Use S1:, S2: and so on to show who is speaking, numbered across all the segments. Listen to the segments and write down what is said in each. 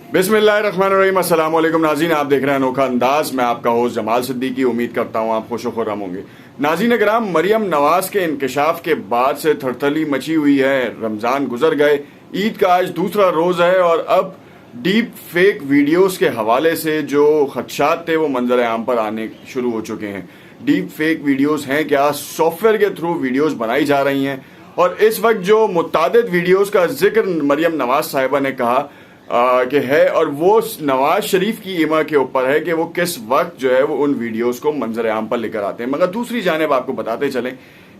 S1: बिस्मिल्लाहिर्रहमानिर्रहीम। अस्सलाम वालेकुम नाज़रीन, आप देख रहे हैं अनोखा अंदाज। मैं आपका होस्ट जमाल सिद्दीकी। उम्मीद करता हूँ आप खुश व खुर्रम होंगे। नाज़रीन कराम, मरियम नवाज के इंकशाफ के बाद से थरथली मची हुई है। रमज़ान गुजर गए, ईद का आज दूसरा रोज़ है और अब डीप फेक वीडियोस के हवाले से जो खदशात थे वो मंजर आम पर आने शुरू हो चुके हैं। डीप फेक वीडियोस हैं क्या? सॉफ्टवेयर के थ्रू वीडियोस बनाई जा रही हैं और इस वक्त जो मुतादिद वीडियोस का जिक्र मरियम नवाज साहिबा ने कहा कि है, और वो नवाज शरीफ की इमा के ऊपर है कि वो किस वक्त जो है वो उन वीडियोस को मंजर आम पर लेकर आते हैं। मगर दूसरी जानिब आपको बताते चलें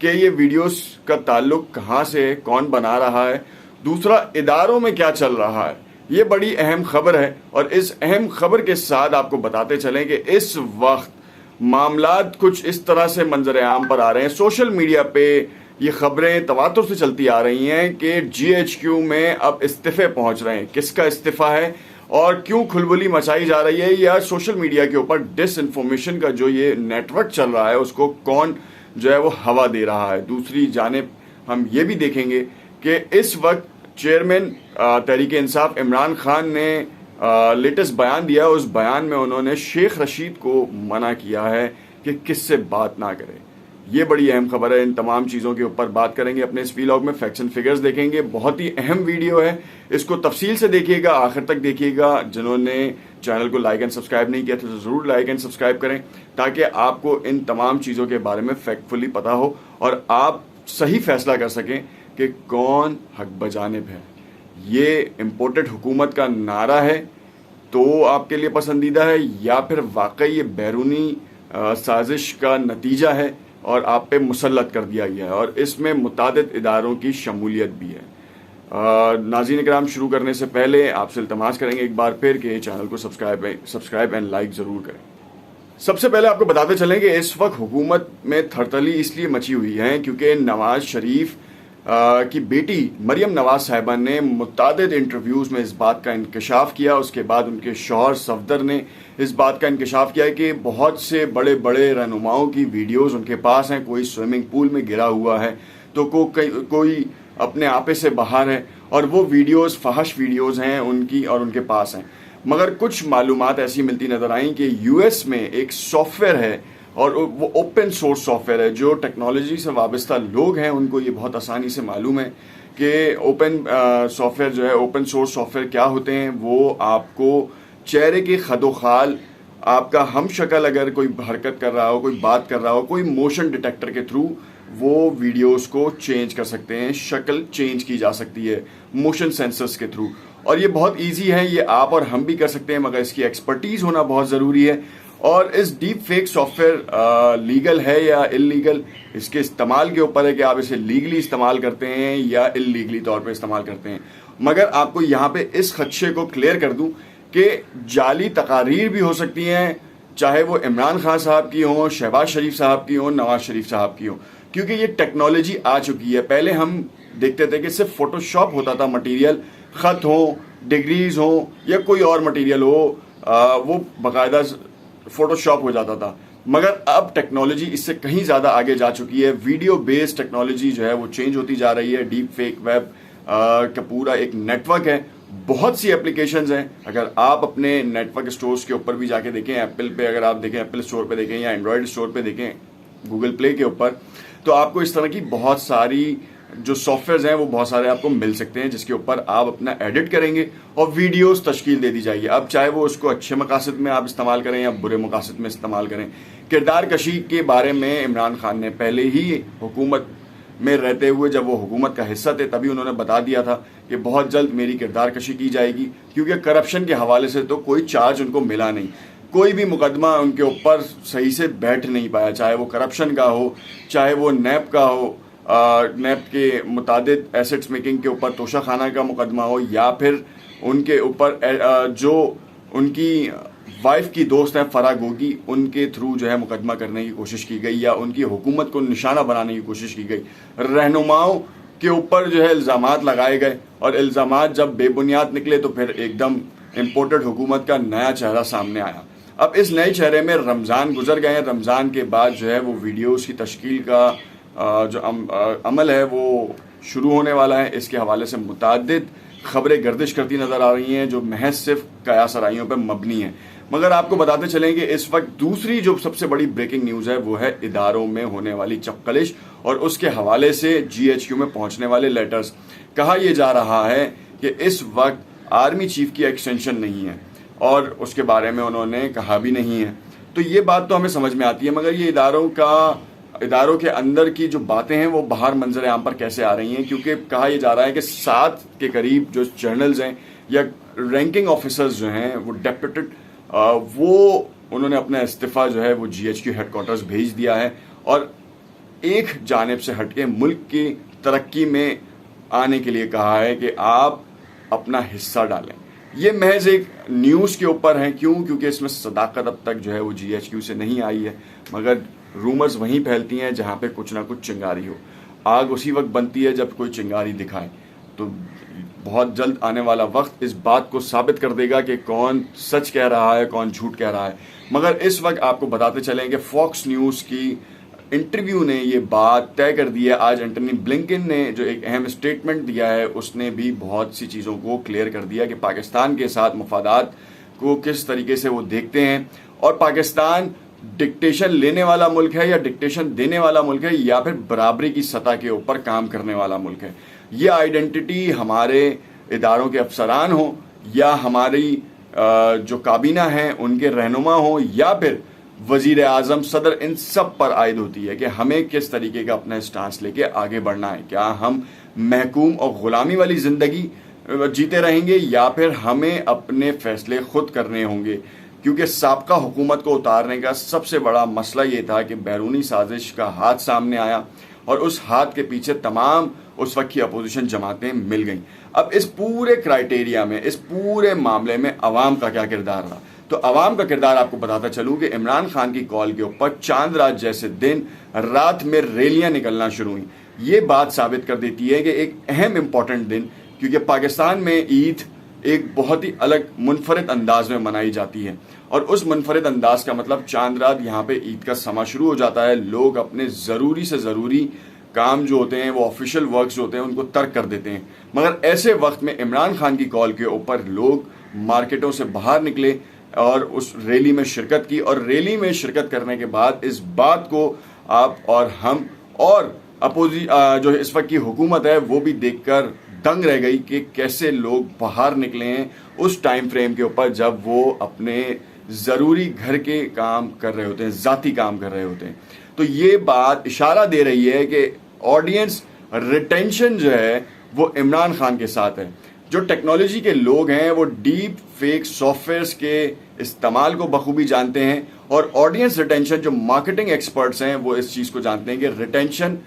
S1: कि ये वीडियोस का ताल्लुक कहाँ से है, कौन बना रहा है, दूसरा इदारों में क्या चल रहा है। ये बड़ी अहम खबर है और इस अहम खबर के साथ आपको बताते चलें कि इस वक्त मामलात कुछ इस तरह से मंजर आम पर आ रहे हैं। सोशल मीडिया पे ये खबरें तवातुर से चलती आ रही हैं कि GHQ में अब इस्तीफे पहुंच रहे हैं। किसका इस्तीफा है और क्यों खुलबुली मचाई जा रही है, या सोशल मीडिया के ऊपर डिस इन्फॉर्मेशन का जो ये नेटवर्क चल रहा है उसको कौन जो है वो हवा दे रहा है। दूसरी जानिब हम ये भी देखेंगे कि इस वक्त चेयरमैन तहरीक इंसाफ इमरान खान ने लेटेस्ट बयान दिया। उस बयान में उन्होंने शेख रशीद को मना किया है कि किससे बात ना करें। ये बड़ी अहम खबर है। इन तमाम चीज़ों के ऊपर बात करेंगे अपने इस व्लॉग में। फैक्ट्स एंड फिगर्स देखेंगे, बहुत ही अहम वीडियो है, इसको तफसील से देखिएगा, आखिर तक देखिएगा। जिन्होंने चैनल को लाइक एंड सब्सक्राइब नहीं किया तो ज़रूर लाइक एंड सब्सक्राइब करें ताकि आपको इन तमाम चीज़ों के बारे में फैक्टफुली पता हो और आप सही फैसला कर सकें कि कौन हक बजानिब है। ये इम्पोर्टेड हुकूमत का नारा है तो आपके लिए पसंदीदा है, या फिर वाकई ये बैरूनी साजिश का नतीजा है और आप पे मुसल्लत कर दिया गया है, और इसमें मुतादिद इदारों की शमूलियत भी है। नाज़रीन कराम, शुरू करने से पहले आपसे इल्तमास करेंगे एक बार फिर कि चैनल को सब्सक्राइब एंड लाइक ज़रूर करें। सबसे पहले आपको बताते चलें कि इस वक्त हुकूमत में थरथली इसलिए मची हुई है क्योंकि नवाज शरीफ की बेटी मरियम नवाज साहिबा ने मुतादिद इंटरव्यूज़ में इस बात का इंकशाफ किया। उसके बाद उनके शौहर सफदर ने इस बात का इंकशाफ किया कि बहुत से बड़े बड़े रहनुमाओं की वीडियोस उनके पास हैं। कोई स्विमिंग पूल में गिरा हुआ है तो कोई अपने आपे से बाहर है, और वो वीडियोस फहश वीडियोस हैं उनकी और उनके पास हैं। मगर कुछ मालूमात ऐसी मिलती नज़र आई कि US में एक सॉफ्टवेयर है और वो ओपन सोर्स सॉफ्टवेयर है। जो टेक्नोलॉजी से वाबस्ता लोग हैं उनको ये बहुत आसानी से मालूम है कि ओपन सॉफ्टवेयर जो है, ओपन सोर्स सॉफ्टवेयर क्या होते हैं। वो आपको चेहरे के खदोखाल, आपका हम शक्ल अगर कोई हरकत कर रहा हो, कोई बात कर रहा हो, कोई मोशन डिटेक्टर के थ्रू वो वीडियोस को चेंज कर सकते हैं, शक्ल चेंज की जा सकती है मोशन सेंसर्स के थ्रू। और ये बहुत इजी है, ये आप और हम भी कर सकते हैं, मगर इसकी एक्सपर्टीज होना बहुत ज़रूरी है। और इस डीप फेक सॉफ्टवेयर लीगल है या इलीगल, इसके इस्तेमाल के ऊपर है कि आप इसे लीगली इस्तेमाल करते हैं या इलीगली तौर पे इस्तेमाल करते हैं। मगर आपको यहाँ पे इस खदशे को क्लियर कर दूं कि जाली तकारीर भी हो सकती हैं, चाहे वो इमरान खान साहब की हो, शहबाज शरीफ साहब की हो, नवाज शरीफ साहब की हो, क्योंकि ये टेक्नोलॉजी आ चुकी है। पहले हम देखते थे कि सिर्फ फोटोशॉप होता था मटेरियल, खत हो, डिग्रीज हो या कोई और मटेरियल हो, वो बाकायदा फोटोशॉप हो जाता था। मगर अब टेक्नोलॉजी इससे कहीं ज़्यादा आगे जा चुकी है। वीडियो बेस्ड टेक्नोलॉजी जो है वो चेंज होती जा रही है। डीप फेक वेब का पूरा एक नेटवर्क है, बहुत सी एप्लीकेशंस हैं। अगर आप अपने नेटवर्क स्टोर्स के ऊपर भी जाके देखें, एप्पल पे अगर आप देखें, एप्पल स्टोर पे देखें या एंड्रॉयड स्टोर पे देखें, गूगल प्ले के ऊपर, तो आपको इस तरह की बहुत सारी जो सॉफ्टवेयर हैं वो बहुत सारे आपको मिल सकते हैं जिसके ऊपर आप अपना एडिट करेंगे और वीडियोस तश्कील दे दी जाएगी। अब चाहे वो उसको अच्छे मकासद में आप इस्तेमाल करें या बुरे मकासद में इस्तेमाल करें। किरदार कशी के बारे में इमरान खान ने पहले ही हुकूमत में रहते हुए, जब वो हुकूमत का हिस्सा थे, तभी उन्होंने बता दिया था कि बहुत जल्द मेरी किरदार कशी की जाएगी, क्योंकि करप्शन के हवाले से तो कोई चार्ज उनको मिला नहीं, कोई भी मुकदमा उनके ऊपर सही से बैठ नहीं पाया, चाहे वो करप्शन का हो, चाहे वो नैब का हो, नैब के मुतादिद एसेट्स मेकिंग के ऊपर तोशाखाना का मुकदमा हो, या फिर उनके ऊपर जो उनकी वाइफ की दोस्त हैं फराह गोगी, उनके थ्रू जो है मुकदमा करने की कोशिश की गई या उनकी हुकूमत को निशाना बनाने की कोशिश की गई। रहनुमाओं के ऊपर जो है इल्ज़ामात लगाए गए और इल्ज़ामात जब बेबुनियाद निकले तो फिर एकदम इम्पोर्टेड हुकूमत का नया चेहरा सामने आया। अब इस नए चेहरे में रमज़ान गुजर गए हैं। रमज़ान के बाद जो है वो वीडियोस की तश्कील का जो अमल है वो शुरू होने वाला है। इसके हवाले से मुतादिद खबरें गर्दिश करती नजर आ रही हैं जो महज सिर्फ कयासराइयों पर मबनी है। मगर आपको बताते चलें कि इस वक्त दूसरी जो सबसे बड़ी ब्रेकिंग न्यूज है वो है इदारों में होने वाली चपकलिश और उसके हवाले से GHQ में पहुंचने वाले लेटर्स। कहा यह जा रहा है कि इस वक्त आर्मी चीफ की एक्सटेंशन नहीं है और उसके बारे में उन्होंने कहा भी नहीं है। तो ये बात तो हमें समझ में आती है, मगर ये इदारों के अंदर की जो बातें हैं वो बाहर मंजर आम पर कैसे आ रही हैं, क्योंकि कहा यह जा रहा है कि 7 के करीब जो जनरल्स हैं या रैंकिंग ऑफिसर्स जो हैं वो डेप्यूटेड वो उन्होंने अपना इस्तीफा जो है वो GHQ हेडक्वार्टर्स भेज दिया है और एक जानिब से हटके मुल्क की तरक्की में आने के लिए कहा है कि आप अपना हिस्सा डालें। ये महज एक न्यूज़ के ऊपर है। क्योंकि इसमें सदाकत अब तक जो है वो GHQ से नहीं आई है, मगर रूमर्स वहीं फैलती हैं जहां पे कुछ ना कुछ चिंगारी हो। आग उसी वक्त बनती है जब कोई चिंगारी दिखाए। तो बहुत जल्द आने वाला वक्त इस बात को साबित कर देगा कि कौन सच कह रहा है, कौन झूठ कह रहा है। मगर इस वक्त आपको बताते चलें कि फॉक्स न्यूज़ की इंटरव्यू ने ये बात तय कर दी है। आज एंटनी ब्लिंकन ने जो एक अहम स्टेटमेंट दिया है उसने भी बहुत सी चीज़ों को क्लियर कर दिया कि पाकिस्तान के साथ मफादात को किस तरीके से वो देखते हैं और पाकिस्तान डिक्टेशन लेने वाला मुल्क है या डिक्टेशन देने वाला मुल्क है या फिर बराबरी की सतह के ऊपर काम करने वाला मुल्क है। ये आइडेंटिटी हमारे इदारों के अफसरान हो या हमारी जो काबीना है उनके रहनुमा हो या फिर वजीर आजम, सदर, इन सब पर आयद होती है कि हमें किस तरीके का अपना स्टांस लेके आगे बढ़ना है। क्या हम महकूम और गुलामी वाली जिंदगी जीते रहेंगे या फिर हमें अपने फैसले खुद करने होंगे। क्योंकि साबका हुकूमत को उतारने का सबसे बड़ा मसला ये था कि बैरूनी साजिश का हाथ सामने आया और उस हाथ के पीछे तमाम उस वक्त की अपोजिशन जमातें मिल गईं। अब इस पूरे क्राइटेरिया में, इस पूरे मामले में अवाम का क्या किरदार रहा, तो अवाम का किरदार आपको बताता चलूं कि इमरान खान की कॉल के ऊपर चांद रात जैसे दिन रात में रैलियां निकलना शुरू हुई। ये बात साबित कर देती है कि एक अहम इंपॉर्टेंट दिन, क्योंकि पाकिस्तान में ईद एक बहुत ही अलग मुनफरिद अंदाज में मनाई जाती है और उस मुनफरिद अंदाज का मतलब चांद रात यहाँ पे ईद का समा शुरू हो जाता है। लोग अपने ज़रूरी से ज़रूरी काम जो होते हैं, वो ऑफिशियल वर्क्स जो होते हैं, उनको तर्क कर देते हैं। मगर ऐसे वक्त में इमरान खान की कॉल के ऊपर लोग मार्केटों से बाहर निकले और उस रैली में शिरकत की और रैली में शिरकत करने के बाद इस बात को आप और हम और जो इस वक्त की हुकूमत है वो भी देखकर दंग रह गई कि कैसे लोग बाहर निकले हैं उस टाइम फ्रेम के ऊपर जब वो अपने ज़रूरी घर के काम कर रहे होते हैं, ज़ाती काम कर रहे होते हैं। तो ये बात इशारा दे रही है कि ऑडियंस रिटेंशन जो है वो इमरान खान के साथ है। जो टेक्नोलॉजी के लोग हैं वो डीप फेक सॉफ्टवेयर्स के इस्तेमाल को बखूबी जानते हैं और ऑडियंस रिटेंशन, जो मार्केटिंग एक्सपर्ट्स हैं वो इस चीज़ को जानते हैं कि retention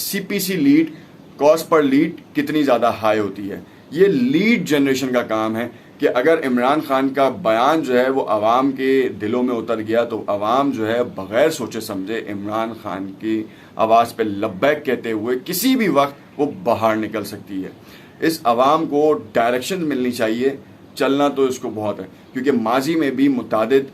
S1: CPC lead, cost per lead कितनी ज़्यादा हाई होती है। ये लीड जनरेशन का काम है कि अगर इमरान खान का बयान जो है वो अवाम के दिलों में उतर गया तो अवाम जो है बग़ैर सोचे समझे इमरान खान की आवाज़ पे लब्बैक कहते हुए किसी भी वक्त वो बाहर निकल सकती है। इस अवाम को डायरेक्शन मिलनी चाहिए, चलना तो इसको बहुत है, क्योंकि माजी में भी मुतादिद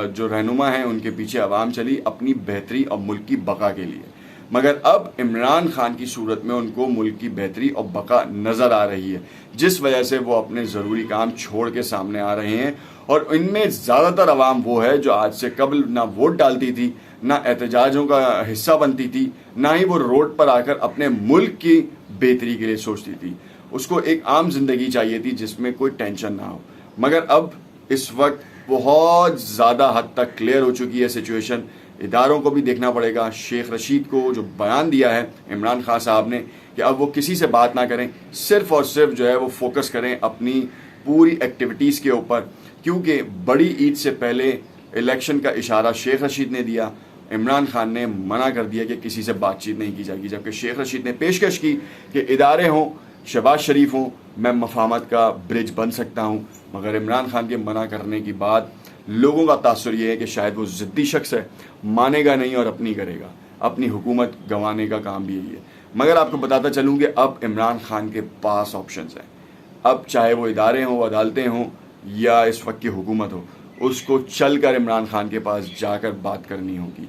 S1: जो रहनुमा हैं उनके पीछे अवाम चली अपनी बेहतरी और मुल्क की बका के लिए। मगर अब इमरान खान की सूरत में उनको मुल्क की बेहतरी और बका नज़र आ रही है, जिस वजह से वो अपने ज़रूरी काम छोड़ के सामने आ रहे हैं। और इनमें ज़्यादातर अवाम वो है जो आज से कबल ना वोट डालती थी, ना एहतजाजों का हिस्सा बनती थी, ना ही वो रोड पर आकर अपने मुल्क की बेहतरी के लिए सोचती थी। उसको एक आम जिंदगी चाहिए थी जिसमें कोई टेंशन ना हो। मगर अब इस वक्त बहुत ज़्यादा हद तक क्लियर हो चुकी है सिचुएशन। इदारों को भी देखना पड़ेगा। शेख रशीद को जो बयान दिया है इमरान खान साहब ने कि अब वो किसी से बात ना करें, सिर्फ और सिर्फ जो है वो फोकस करें अपनी पूरी एक्टिविटीज़ के ऊपर, क्योंकि बड़ी ईद से पहले इलेक्शन का इशारा शेख रशीद ने दिया। इमरान खान ने मना कर दिया कि किसी से बातचीत नहीं की जाएगी, जबकि शेख रशीद ने पेशकश की कि इदारे हों, शहबाज शरीफ हों, मैं मफाहमत का ब्रिज बन सकता हूँ। मगर इमरान खान के मना करने की बाद लोगों का तासुर ये है कि शायद वो ज़िद्दी शख्स है, मानेगा नहीं और अपनी करेगा। अपनी हुकूमत गंवाने का काम भी यही है। मगर आपको बताता चलूँ कि अब इमरान खान के पास ऑप्शंस हैं। अब चाहे वो इदारे हों, अदालतें हों या इस वक्त की हुकूमत हो, उसको चल कर इमरान खान के पास जाकर बात करनी होगी।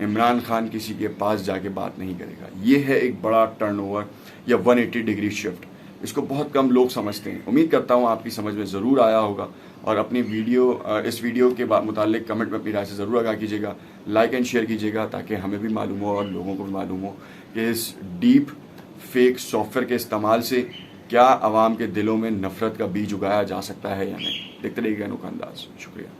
S1: इमरान खान किसी के पास जाके बात नहीं करेगा। ये है एक बड़ा टर्नओवर या 180 डिग्री शिफ्ट। इसको बहुत कम लोग समझते हैं। उम्मीद करता हूँ आपकी समझ में ज़रूर आया होगा, और अपनी इस वीडियो के मुतालिक कमेंट में अपनी राय से ज़रूर आगाह कीजिएगा, लाइक एंड शेयर कीजिएगा, ताकि हमें भी मालूम हो और लोगों को भी मालूम हो कि इस डीप फेक सॉफ्टवेयर के इस्तेमाल से क्या आवाम के दिलों में नफ़रत का बीज उगाया जा सकता है या नहीं। देखते रहिएगा अनोखा अंदाज। शुक्रिया।